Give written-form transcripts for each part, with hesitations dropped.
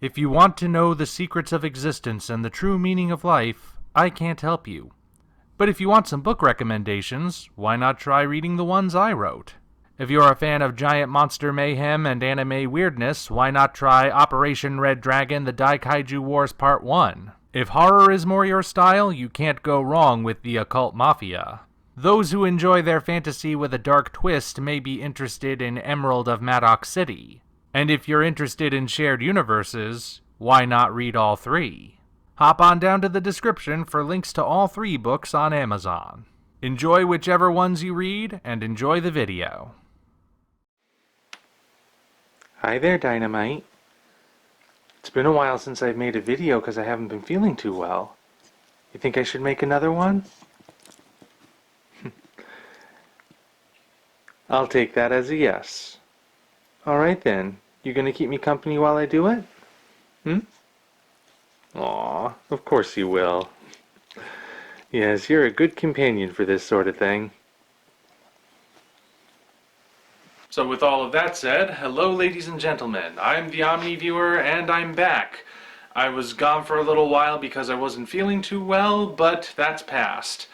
If you want to know the secrets of existence and the true meaning of life, I can't help you. But if you want some book recommendations, why not try reading the ones I wrote? If you're a fan of giant monster mayhem and anime weirdness, why not try Operation Red Dragon: The Kaiju Wars Part 1? If horror is more your style, you can't go wrong with The Occult Mafia. Those who enjoy their fantasy with a dark twist may be interested in Emerald of Maddox City. And if you're interested in shared universes, why not read all three? Hop on down to the description for links to all three books on Amazon. Enjoy whichever ones you read, and enjoy the video. Hi there, Dynamite. It's been a while since I've made a video because I haven't been feeling too well. You think I should make another one? I'll take that as a yes. Alright then, you gonna keep me company while I do it? Aw, of course you will. Yes, you're a good companion for this sort of thing. So with all of that said, hello ladies and gentlemen, I'm the Omni viewer and I'm back. I was gone for a little while because I wasn't feeling too well, but that's past.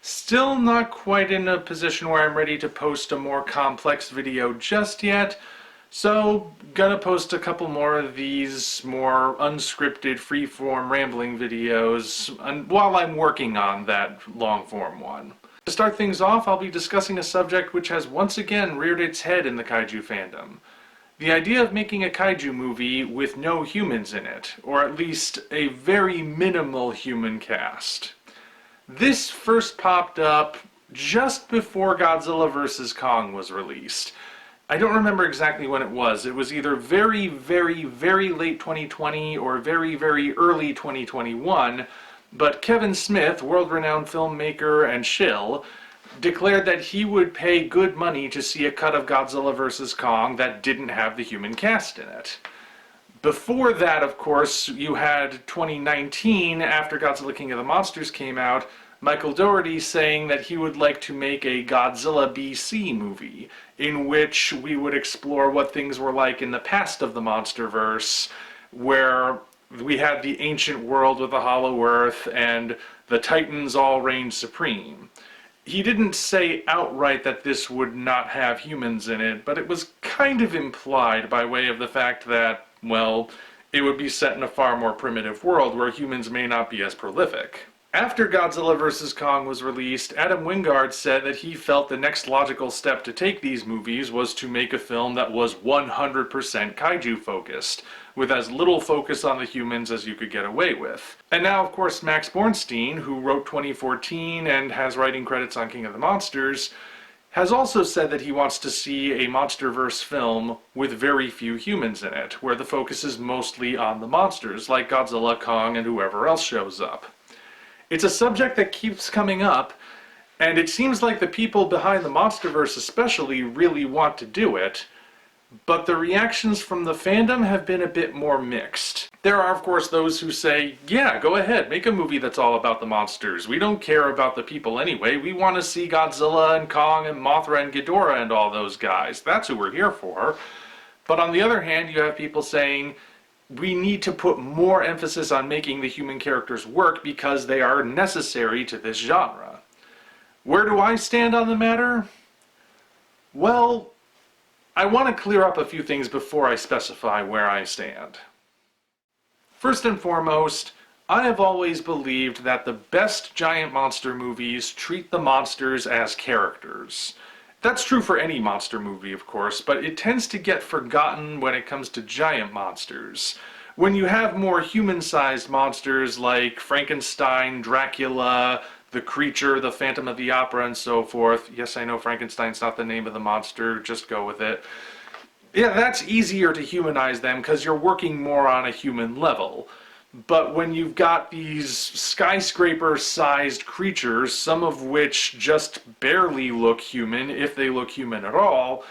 Still not quite in a position where I'm ready to post a more complex video just yet, so gonna post a couple more of these more unscripted freeform rambling videos while I'm working on that long form one. To start things off, I'll be discussing a subject which has once again reared its head in the kaiju fandom. The idea of making a kaiju movie with no humans in it, or at least a very minimal human cast. This first popped up just before Godzilla vs. Kong was released. I don't remember exactly when it was. It was either very, very, very late 2020 or very, very early 2021, but Kevin Smith, world-renowned filmmaker and shill, declared that he would pay good money to see a cut of Godzilla vs. Kong that didn't have the human cast in it. Before that, of course, you had 2019, after Godzilla King of the Monsters came out, Michael Dougherty saying that he would like to make a Godzilla BC movie, in which we would explore what things were like in the past of the MonsterVerse, where we had the ancient world with the Hollow Earth and the Titans all reigned supreme. He didn't say outright that this would not have humans in it, but it was kind of implied by way of the fact that, well, it would be set in a far more primitive world where humans may not be as prolific. After Godzilla vs. Kong was released, Adam Wingard said that he felt the next logical step to take these movies was to make a film that was 100% kaiju focused, with as little focus on the humans as you could get away with. And now, of course, Max Bornstein, who wrote 2014 and has writing credits on King of the Monsters, has also said that he wants to see a MonsterVerse film with very few humans in it, where the focus is mostly on the monsters, like Godzilla, Kong, and whoever else shows up. It's a subject that keeps coming up, and it seems like the people behind the MonsterVerse especially really want to do it, but the reactions from the fandom have been a bit more mixed. There are, of course, those who say, yeah, go ahead, make a movie that's all about the monsters. We don't care about the people anyway. We want to see Godzilla and Kong and Mothra and Ghidorah and all those guys. That's who we're here for. But on the other hand, you have people saying, we need to put more emphasis on making the human characters work because they are necessary to this genre. Where do I stand on the matter? Well, I want to clear up a few things before I specify where I stand. First and foremost, I have always believed that the best giant monster movies treat the monsters as characters. That's true for any monster movie, of course, but it tends to get forgotten when it comes to giant monsters. When you have more human-sized monsters like Frankenstein, Dracula, the Creature, the Phantom of the Opera, and so forth. Yes, I know Frankenstein's not the name of the monster, just go with it. Yeah, that's easier to humanize them because you're working more on a human level. But when you've got these skyscraper-sized creatures, some of which just barely look human, if they look human at all,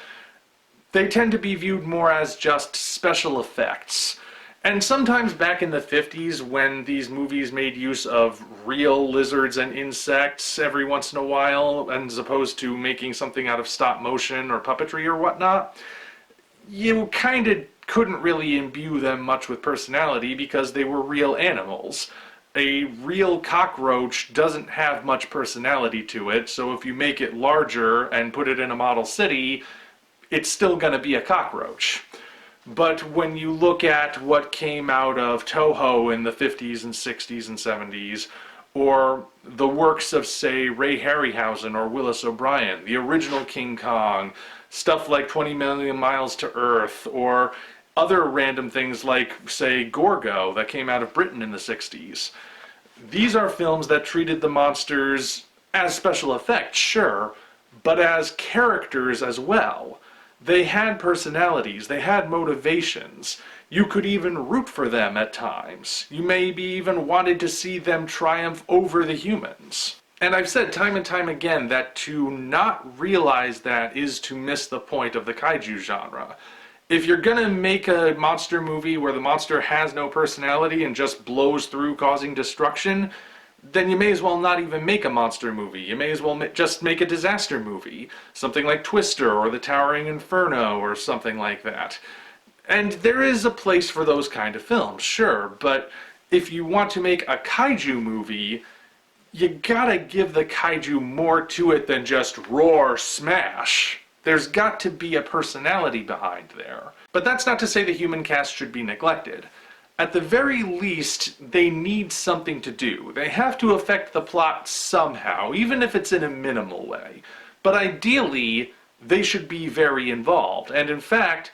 they tend to be viewed more as just special effects. And sometimes back in the 50s, when these movies made use of real lizards and insects every once in a while, as opposed to making something out of stop motion or puppetry or whatnot, you kind of couldn't really imbue them much with personality because they were real animals. A real cockroach doesn't have much personality to it, so if you make it larger and put it in a model city, it's still going to be a cockroach. But when you look at what came out of Toho in the 50s and 60s and 70s, or the works of, say, Ray Harryhausen or Willis O'Brien, the original King Kong, stuff like 20 Million Miles to Earth, or other random things like, say, Gorgo that came out of Britain in the 60s. These are films that treated the monsters as special effects, sure, but as characters as well. They had personalities, they had motivations. You could even root for them at times. You maybe even wanted to see them triumph over the humans. And I've said time and time again that to not realize that is to miss the point of the kaiju genre. If you're gonna make a monster movie where the monster has no personality and just blows through causing destruction, then you may as well not even make a monster movie. You may as well just make a disaster movie. Something like Twister or The Towering Inferno or something like that. And there is a place for those kind of films, sure, but if you want to make a kaiju movie, you gotta give the kaiju more to it than just roar, smash. There's got to be a personality behind there. But that's not to say the human cast should be neglected. At the very least, they need something to do. They have to affect the plot somehow, even if it's in a minimal way. But ideally, they should be very involved. And in fact,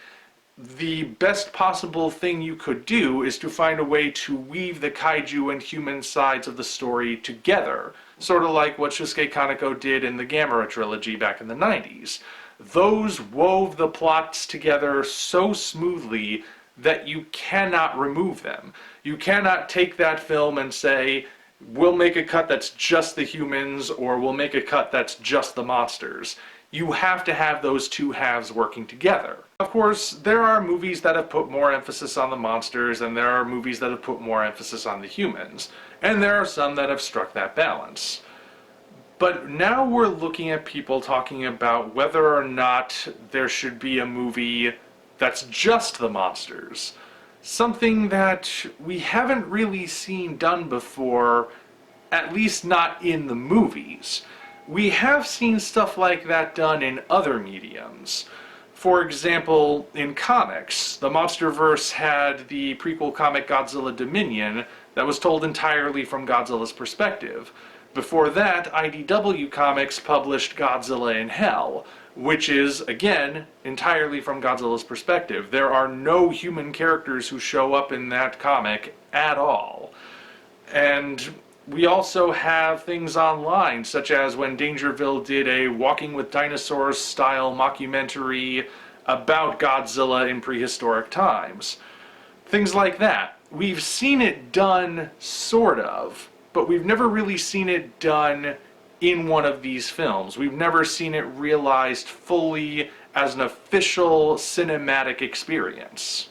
the best possible thing you could do is to find a way to weave the kaiju and human sides of the story together. Sort of like what Shusuke Kaneko did in the Gamera trilogy back in the 90s. Those wove the plots together so smoothly that you cannot remove them. You cannot take that film and say, we'll make a cut that's just the humans, or we'll make a cut that's just the monsters. You have to have those two halves working together. Of course, there are movies that have put more emphasis on the monsters, and there are movies that have put more emphasis on the humans. And there are some that have struck that balance. But now we're looking at people talking about whether or not there should be a movie that's just the monsters. Something that we haven't really seen done before, at least not in the movies. We have seen stuff like that done in other mediums. For example, in comics, the MonsterVerse had the prequel comic Godzilla Dominion that was told entirely from Godzilla's perspective. Before that, IDW Comics published Godzilla in Hell, which is, again, entirely from Godzilla's perspective. There are no human characters who show up in that comic at all. And we also have things online, such as when Dangerville did a Walking with Dinosaurs style mockumentary about Godzilla in prehistoric times. Things like that. We've seen it done, sort of, but we've never really seen it done in one of these films. We've never seen it realized fully as an official cinematic experience.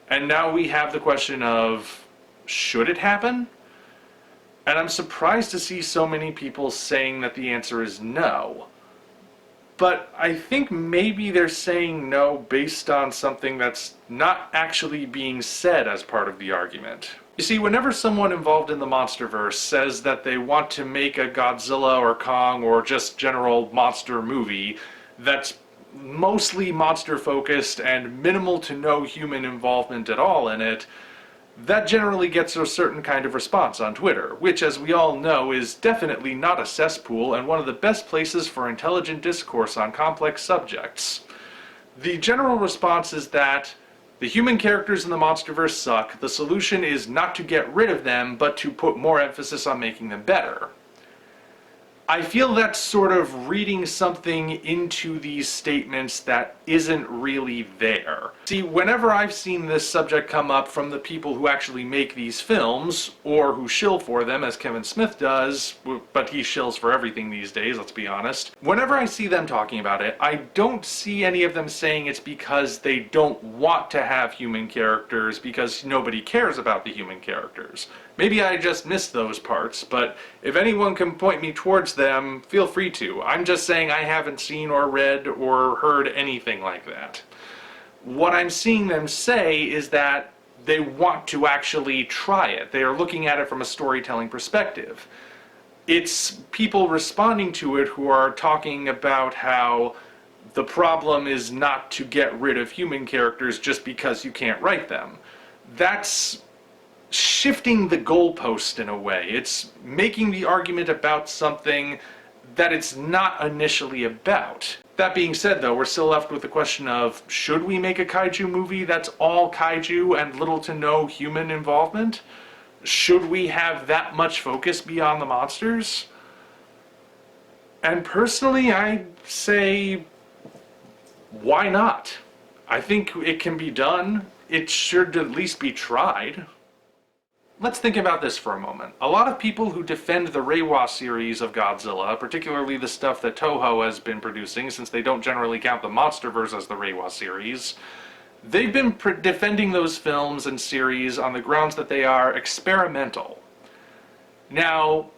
And now we have the question of, should it happen? And I'm surprised to see so many people saying that the answer is no. But I think maybe they're saying no based on something that's not actually being said as part of the argument. You see, whenever someone involved in the MonsterVerse says that they want to make a Godzilla or Kong or just general monster movie that's mostly monster focused and minimal to no human involvement at all in it, that generally gets a certain kind of response on Twitter, which, as we all know, is definitely not a cesspool and one of the best places for intelligent discourse on complex subjects. The general response is that the human characters in the MonsterVerse suck. The solution is not to get rid of them, but to put more emphasis on making them better. I feel that's sort of reading something into these statements that isn't really there. See, whenever I've seen this subject come up from the people who actually make these films, or who shill for them, as Kevin Smith does, but he shills for everything these days, let's be honest. Whenever I see them talking about it, I don't see any of them saying it's because they don't want to have human characters, because nobody cares about the human characters. Maybe I just missed those parts, but if anyone can point me towards them, feel free to. I'm just saying I haven't seen or read or heard anything like that. What I'm seeing them say is that they want to actually try it. They are looking at it from a storytelling perspective. It's people responding to it who are talking about how the problem is not to get rid of human characters just because you can't write them. That's shifting the goalpost in a way. It's making the argument about something that it's not initially about. That being said, though, we're still left with the question of, should we make a kaiju movie that's all kaiju and little to no human involvement? Should we have that much focus beyond the monsters? And personally, I say, why not? I think it can be done. It should at least be tried. Let's think about this for a moment. A lot of people who defend the Reiwa series of Godzilla, particularly the stuff that Toho has been producing, since they don't generally count the MonsterVerse as the Reiwa series, they've been defending those films and series on the grounds that they are experimental. Now,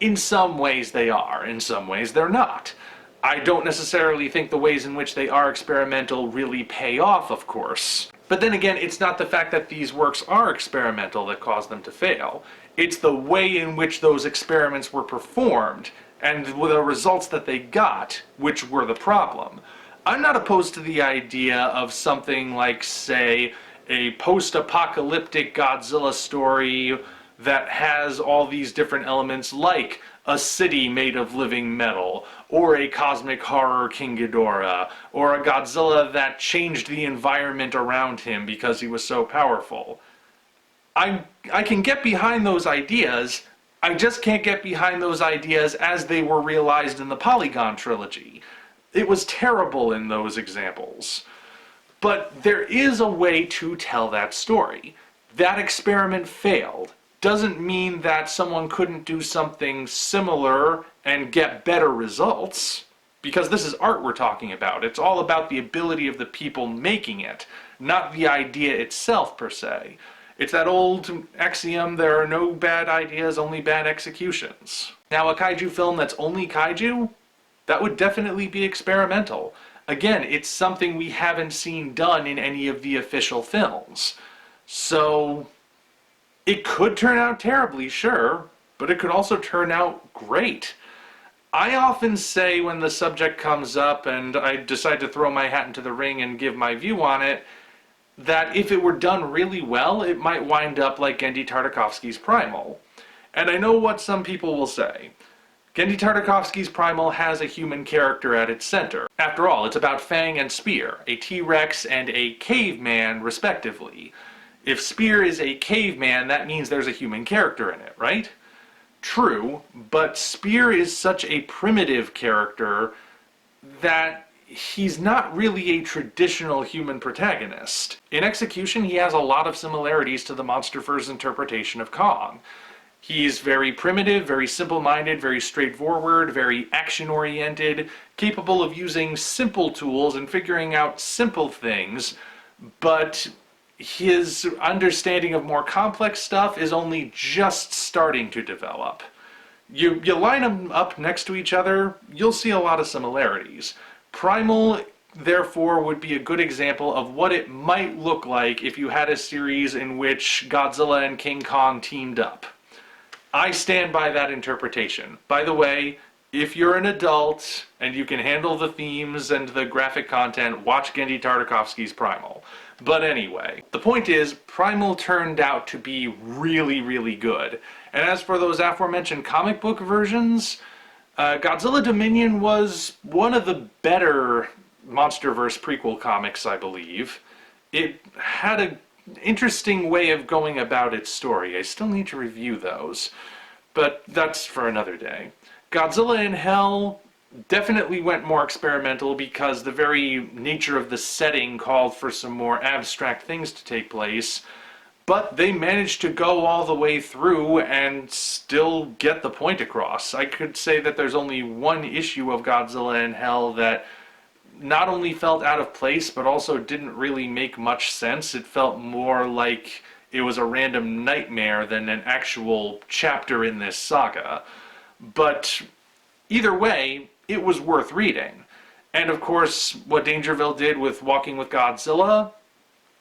in some ways they are, in some ways they're not. I don't necessarily think the ways in which they are experimental really pay off, of course. But then again, it's not the fact that these works are experimental that caused them to fail. It's the way in which those experiments were performed and the results that they got, which were the problem. I'm not opposed to the idea of something like, say, a post-apocalyptic Godzilla story that has all these different elements, like a city made of living metal, or a cosmic horror King Ghidorah, or a Godzilla that changed the environment around him because he was so powerful. I can get behind those ideas, I just can't get behind those ideas as they were realized in the Polygon trilogy. It was terrible in those examples. But there is a way to tell that story. That experiment failed. Doesn't mean that someone couldn't do something similar and get better results. Because this is art we're talking about. It's all about the ability of the people making it, not the idea itself per se. It's that old axiom, there are no bad ideas, only bad executions. Now, a kaiju film that's only kaiju? That would definitely be experimental. Again, it's something we haven't seen done in any of the official films. So, it could turn out terribly, sure, but it could also turn out great. I often say when the subject comes up and I decide to throw my hat into the ring and give my view on it, that if it were done really well, it might wind up like Genndy Tartakovsky's Primal. And I know what some people will say. Genndy Tartakovsky's Primal has a human character at its center. After all, it's about Fang and Spear, a T-Rex and a caveman, respectively. If Spear is a caveman, that means there's a human character in it, right? True, but Spear is such a primitive character that he's not really a traditional human protagonist. In execution, he has a lot of similarities to the MonsterVerse interpretation of Kong. He's very primitive, very simple-minded, very straightforward, very action-oriented, capable of using simple tools and figuring out simple things, but his understanding of more complex stuff is only just starting to develop. You line them up next to each other, you'll see a lot of similarities. Primal, therefore, would be a good example of what it might look like if you had a series in which Godzilla and King Kong teamed up. I stand by that interpretation. By the way, if you're an adult and you can handle the themes and the graphic content, watch Genndy Tartakovsky's Primal. But anyway, the point is, Primal turned out to be really, really good. And as for those aforementioned comic book versions, Godzilla Dominion was one of the better MonsterVerse prequel comics, I believe. It had an interesting way of going about its story. I still need to review those, but that's for another day. Godzilla in Hell definitely went more experimental because the very nature of the setting called for some more abstract things to take place, but they managed to go all the way through and still get the point across. I could say that there's only one issue of Godzilla in Hell that not only felt out of place, but also didn't really make much sense. It felt more like it was a random nightmare than an actual chapter in this saga. But either way, it was worth reading. And of course, what Dangerville did with Walking with Godzilla,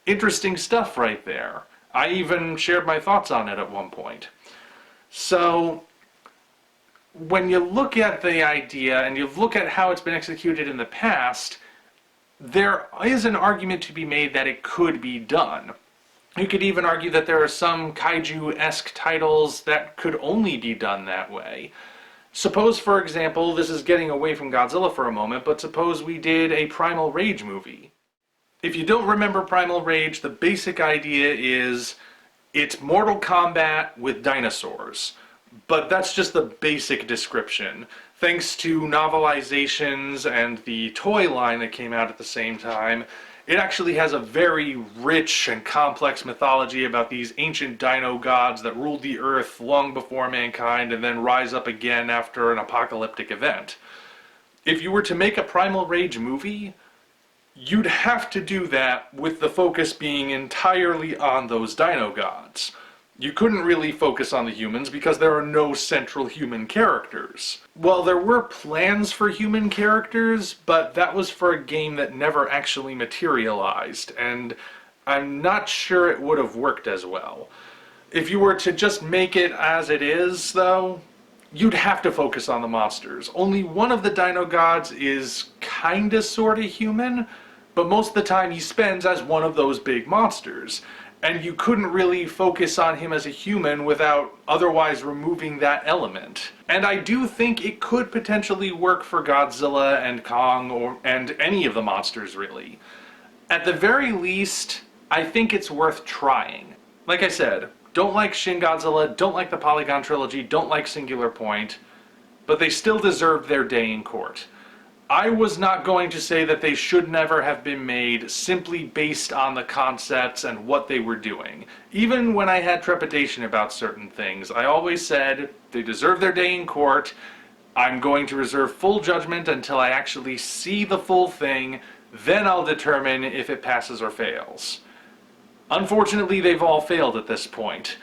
interesting stuff right there. I even shared my thoughts on it at one point. So, when you look at the idea and you look at how it's been executed in the past, there is an argument to be made that it could be done. You could even argue that there are some kaiju-esque titles that could only be done that way. Suppose, for example, this is getting away from Godzilla for a moment, but suppose we did a Primal Rage movie. If you don't remember Primal Rage, the basic idea is it's Mortal Kombat with dinosaurs. But that's just the basic description. Thanks to novelizations and the toy line that came out at the same time, it actually has a very rich and complex mythology about these ancient dino gods that ruled the earth long before mankind and then rise up again after an apocalyptic event. If you were to make a Primal Rage movie, you'd have to do that with the focus being entirely on those dino gods. You couldn't really focus on the humans because there are no central human characters. Well, there were plans for human characters, but that was for a game that never actually materialized, and I'm not sure it would have worked as well. If you were to just make it as it is, though, you'd have to focus on the monsters. Only one of the dino gods is kinda sorta human, but most of the time he spends as one of those big monsters. And you couldn't really focus on him as a human without otherwise removing that element. And I do think it could potentially work for Godzilla and Kong and any of the monsters, really. At the very least, I think it's worth trying. Like I said, don't like Shin Godzilla, don't like the Polygon Trilogy, don't like Singular Point, but they still deserved their day in court. I was not going to say that they should never have been made simply based on the concepts and what they were doing. Even when I had trepidation about certain things, I always said they deserve their day in court. I'm going to reserve full judgment until I actually see the full thing, then I'll determine if it passes or fails. Unfortunately, they've all failed at this point,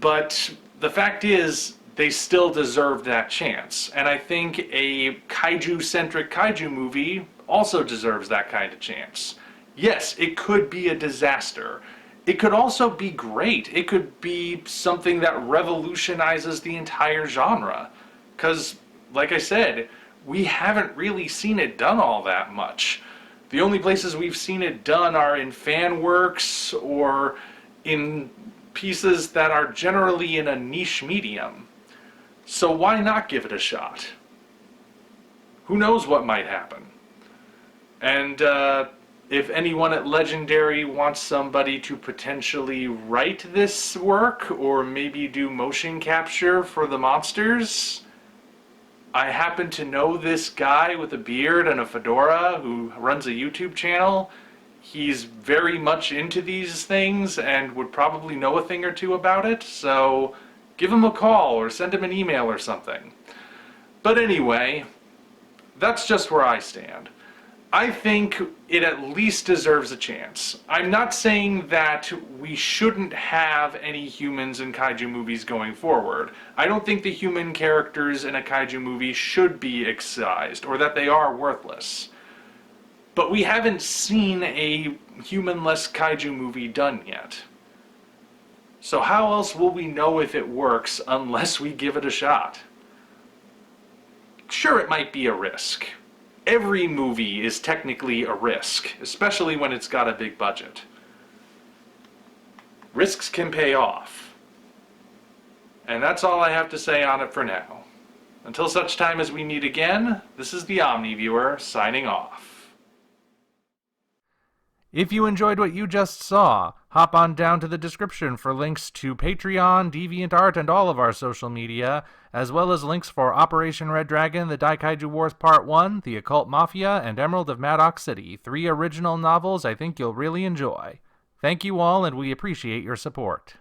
but the fact is, they still deserve that chance. And I think a kaiju-centric kaiju movie also deserves that kind of chance. Yes, it could be a disaster. It could also be great. It could be something that revolutionizes the entire genre. Because, like I said, we haven't really seen it done all that much. The only places we've seen it done are in fan works or in pieces that are generally in a niche medium. So why not give it a shot? Who knows what might happen? And if anyone at Legendary wants somebody to potentially write this work or maybe do motion capture for the monsters, I happen to know this guy with a beard and a fedora who runs a YouTube channel. He's very much into these things and would probably know a thing or two about it, so give him a call or send him an email or something. But anyway, that's just where I stand. I think it at least deserves a chance. I'm not saying that we shouldn't have any humans in kaiju movies going forward. I don't think the human characters in a kaiju movie should be excised or that they are worthless. But we haven't seen a humanless kaiju movie done yet. So how else will we know if it works unless we give it a shot? Sure, it might be a risk. Every movie is technically a risk, especially when it's got a big budget. Risks can pay off. And that's all I have to say on it for now. Until such time as we meet again, this is the Omni Viewer signing off. If you enjoyed what you just saw, hop on down to the description for links to Patreon, DeviantArt, and all of our social media, as well as links for Operation Red Dragon, The Daikaiju Wars Part 1, The Occult Mafia, and Emerald of Maddox City, 3 original novels I think you'll really enjoy. Thank you all, and we appreciate your support.